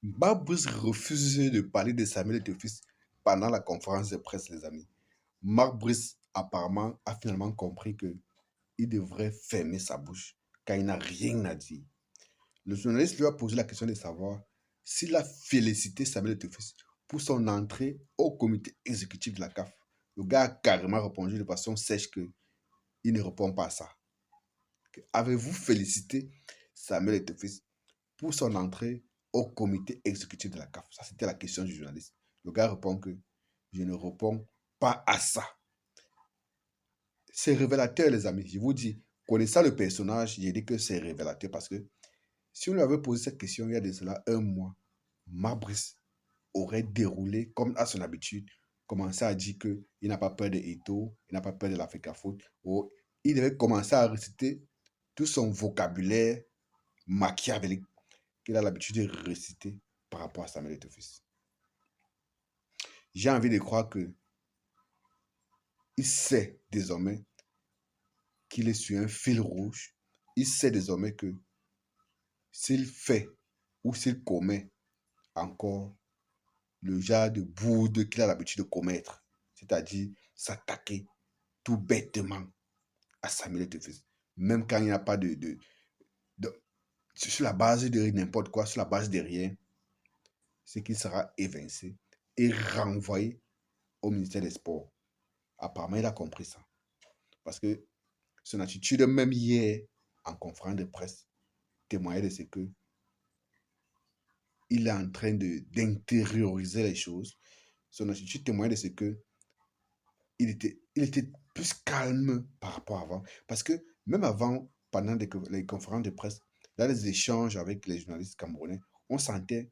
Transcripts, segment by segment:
Marc refuse de parler de Samuel Eto'o pendant la conférence de presse, les amis. Marc Brice, apparemment, a finalement compris que il devrait fermer sa bouche car il n'a rien à dire. Le journaliste lui a posé la question de savoir s'il a félicité Samuel Eto'o pour son entrée au comité exécutif de la CAF. Le gars a carrément répondu de façon sèche que il ne répond pas à ça. Avez-vous félicité Samuel Eto'o pour son entrée au comité exécutif de la CAF? Ça, c'était la question du journaliste. Le gars répond que je ne réponds pas à ça. C'est révélateur, les amis. Je vous dis, connaissant le personnage, j'ai dit que c'est révélateur parce que si on lui avait posé cette question il y a de cela un mois, Mabrice aurait déroulé comme à son habitude, commencé à dire qu'il n'a pas peur de Eto'o, il n'a pas peur de l'Africa Foot. Ou il devait commencer à réciter tout son vocabulaire machiavélique qu'il a l'habitude de réciter par rapport à Samuel Eto'o. J'ai envie de croire que il sait désormais qu'il est sur un fil rouge. Il sait désormais que s'il fait ou s'il commet encore le genre de bourde qu'il a l'habitude de commettre, c'est-à-dire s'attaquer tout bêtement à Samuel Eto'o, même quand il n'y a pas sur la base de n'importe quoi, sur la base de rien, c'est qu'il sera évincé et renvoyé au ministère des Sports. Apparemment, il a compris ça. Parce que son attitude, même hier, en conférence de presse, témoignait de ce que il est en train d'intérioriser les choses. Son attitude témoignait de ce que il était plus calme par rapport à avant. Parce que même avant, pendant les conférences de presse, dans les échanges avec les journalistes camerounais, on sentait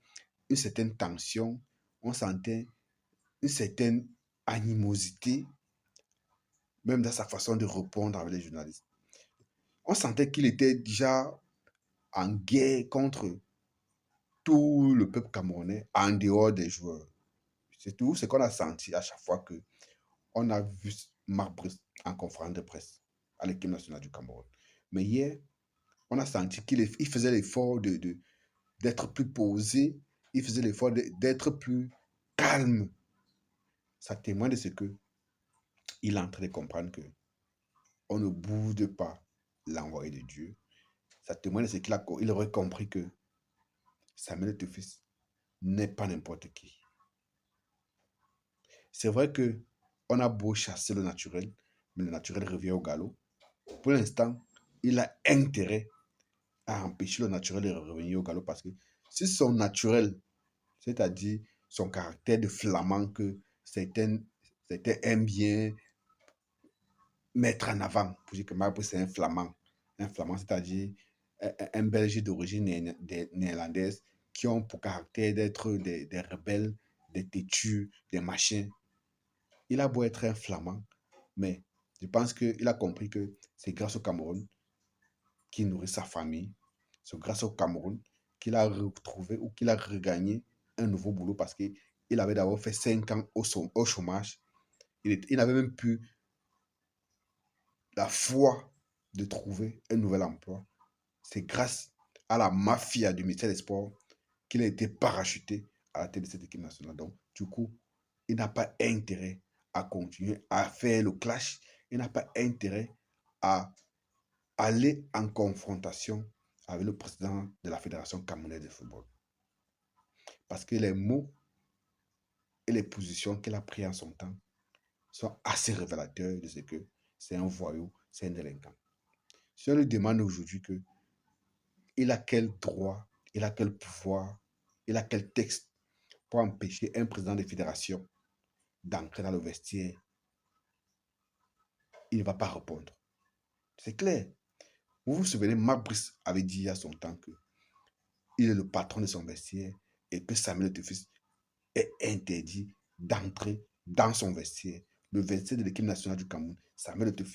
une certaine tension, on sentait une certaine animosité, même dans sa façon de répondre avec les journalistes. On sentait qu'il était déjà en guerre contre tout le peuple camerounais en dehors des joueurs. C'est tout ce qu'on a senti à chaque fois que on a vu Marc Brice en conférence de presse à l'équipe nationale du Cameroun. Mais hier, on a senti qu'il faisait l'effort d'être plus posé, il faisait l'effort d'être plus calme. Ça témoigne de ce que il est en train de comprendre que on ne boude pas l'envoyé de Dieu. Ça témoigne de ce qu'il aurait compris que Samuel Eto'o n'est pas n'importe qui. C'est vrai que on a beau chasser le naturel, mais le naturel revient au galop. Pour l'instant, il a intérêt à empêcher le naturel de revenir au galop parce que si son naturel, c'est-à-dire son caractère de flamand que certains aiment bien mettre en avant, pour dire que Marc c'est un flamand, c'est-à-dire un Belge d'origine néerlandaise qui ont pour caractère d'être des rebelles, des têtus, des machins. Il a beau être un flamand, mais je pense qu'il a compris que c'est grâce au Cameroun qu'il nourrit sa famille. C'est grâce au Cameroun qu'il a retrouvé ou qu'il a regagné un nouveau boulot parce qu'il avait d'abord fait 5 ans au chômage. Il n'avait même plus la foi de trouver un nouvel emploi. C'est grâce à la mafia du ministère des Sports qu'il a été parachuté à la tête de cette équipe nationale. Donc, du coup, il n'a pas intérêt à continuer à faire le clash. Il n'a pas intérêt à aller en confrontation avec le président de la Fédération camerounaise de football. Parce que les mots et les positions qu'il a pris en son temps sont assez révélateurs de ce que c'est un voyou, c'est un délinquant. Si on lui demande aujourd'hui que il a quel droit, il a quel pouvoir, il a quel texte pour empêcher un président de fédération d'entrer dans le vestiaire, il ne va pas répondre. C'est clair. Vous vous souvenez, Marc Brice avait dit à son temps que il est le patron de son vestiaire et que Samuel Eto'o est interdit d'entrer dans son vestiaire. Le vestiaire de l'équipe nationale du Cameroun, Samuel Eto'o,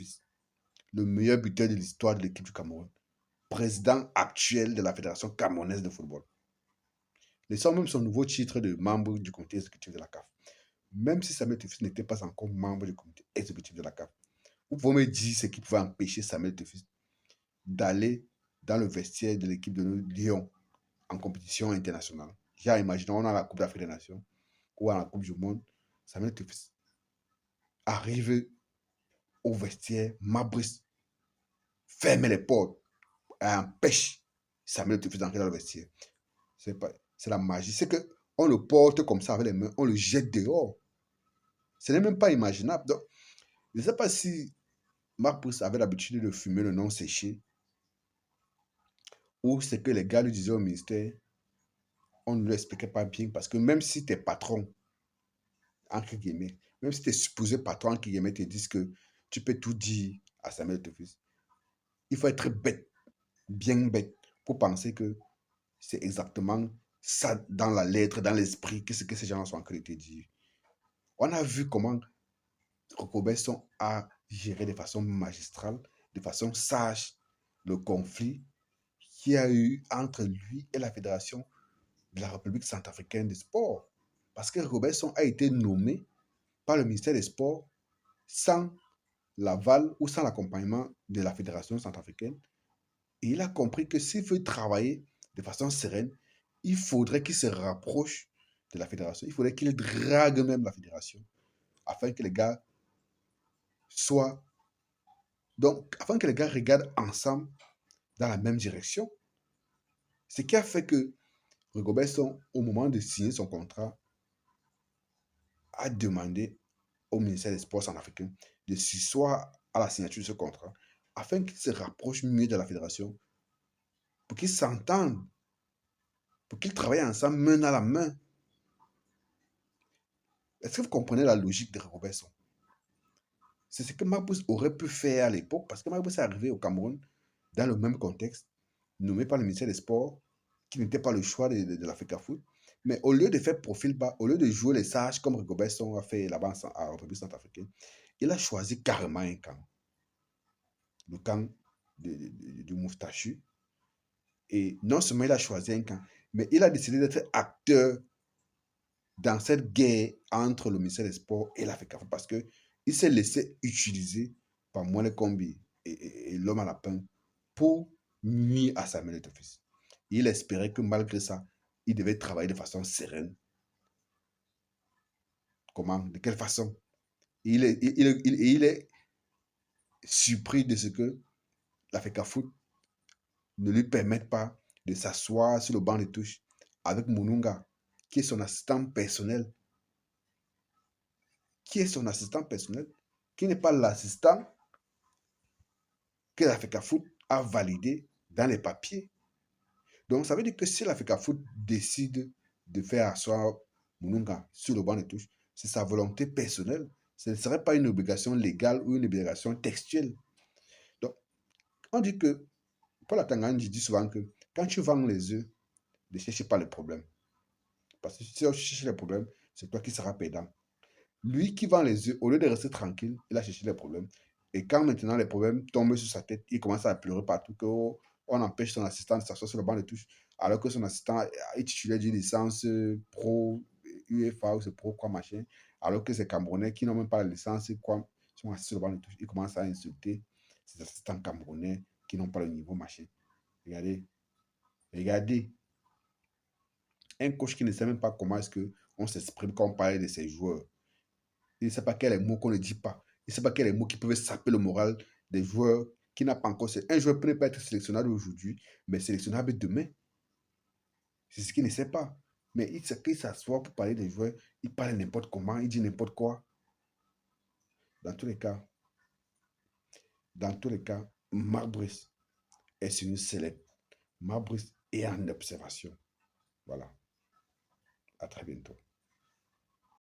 le meilleur buteur de l'histoire de l'équipe du Cameroun, président actuel de la Fédération camerounaise de football. Laissons même son nouveau titre de membre du comité exécutif de la CAF. Même si Samuel Eto'o n'était pas encore membre du comité exécutif de la CAF, vous pouvez me dire ce qui pouvait empêcher Samuel Eto'o d'aller dans le vestiaire de l'équipe de Lyon en compétition internationale. Genre, imaginons, on a la Coupe d'Afrique des Nations ou à la Coupe du Monde. Samuel Eto'o arrive au vestiaire, Mabris ferme les portes et empêche Samuel Eto'o d'entrer dans le vestiaire. C'est la magie. C'est que on le porte comme ça avec les mains, on le jette dehors. Ce n'est même pas imaginable. Donc, je ne sais pas si Mabris avait l'habitude de fumer le non séché ou c'est que les gars lui disaient au ministère, on ne lui expliquait pas bien parce que même si tes patrons, entre guillemets, même si tes supposés patrons, entre guillemets, te disent que tu peux tout dire à Samuel Eto'o, il faut être bête, bien bête, pour penser que c'est exactement ça dans la lettre, dans l'esprit, que ce que ces gens sont en train de te dire. On a vu comment Robertson a géré de façon magistrale, de façon sage, le conflit qu'il y a eu entre lui et la Fédération de la République centrafricaine des sports. Parce que Robertson a été nommé par le ministère des Sports sans l'aval ou sans l'accompagnement de la Fédération centrafricaine. Et il a compris que s'il veut travailler de façon sereine, il faudrait qu'il se rapproche de la fédération. Il faudrait qu'il drague même la fédération afin que les gars soient... Donc, afin que les gars regardent ensemble dans la même direction. Ce qui a fait que Rigobertson, au moment de signer son contrat, a demandé au ministère des Sports centrafricain de s'asseoir à la signature de ce contrat afin qu'il se rapproche mieux de la fédération pour qu'ils s'entendent, pour qu'ils travaillent ensemble main dans la main. Est-ce que vous comprenez la logique de Robertson? C'est ce que Mabus aurait pu faire à l'époque, parce que Mabus est arrivé au Cameroun dans le même contexte, nommé par le ministère des Sports, qui n'était pas le choix de l'Africa Foot. Mais au lieu de faire profil bas, au lieu de jouer les sages comme Robertson a fait là-bas à République centrafricaine, il a choisi carrément un camp. Le camp du Moustachu. Et non seulement il a choisi un camp, mais il a décidé d'être acteur dans cette guerre entre le ministère des Sports et l'Africa Foot parce qu'il s'est laissé utiliser par Mwele Kombi et l'homme à lapin pour nuire à Samuel Eto'o. Il espérait que malgré ça, il devait travailler de façon sereine. Comment? De quelle façon? Il est surpris de ce que l'Africa Foot ne lui permette pas de s'asseoir sur le banc de touche avec Mununga, qui est son assistant personnel. Qui est son assistant personnel, qui n'est pas l'assistant que l'Africa Foot a validé dans les papiers. Donc, ça veut dire que si l'Africa Foot décide de faire asseoir Mununga sur le banc de touche, c'est sa volonté personnelle. Ce ne serait pas une obligation légale ou une obligation textuelle. Donc, on dit que, Paul Atangandi dit souvent que quand tu vends les œufs, ne cherchez pas le problème. Parce que si tu cherches les problèmes, c'est toi qui seras perdant. Lui qui vend les œufs, au lieu de rester tranquille, il a cherché les problèmes. Et quand maintenant les problèmes tombent sur sa tête, il commence à pleurer partout qu'on empêche son assistant de s'asseoir sur le banc de touche, alors que son assistant est titulaire d'une licence pro UEFA ou c'est pro quoi machin, alors que ces Camerounais qui n'ont même pas la licence quoi, sont assis sur le banc de touche, ils commencent à insulter ces assistants camerounais qui n'ont pas le niveau machin. Regardez, regardez. Un coach qui ne sait même pas comment est-ce qu'on s'exprime quand on parle de ses joueurs. Il ne sait pas quels mots qu'on ne dit pas. Il ne sait pas quels mots qui peuvent saper le moral des joueurs qui n'a pas encore... Un joueur peut ne pas être sélectionnable aujourd'hui, mais sélectionnable demain. C'est ce qu'il ne sait pas. Mais il s'assoit pour parler des joueurs, il parle n'importe comment, il dit n'importe quoi. Dans tous les cas, Marc Brice est une célèbre. Marc Brice est en observation. Voilà. À très bientôt.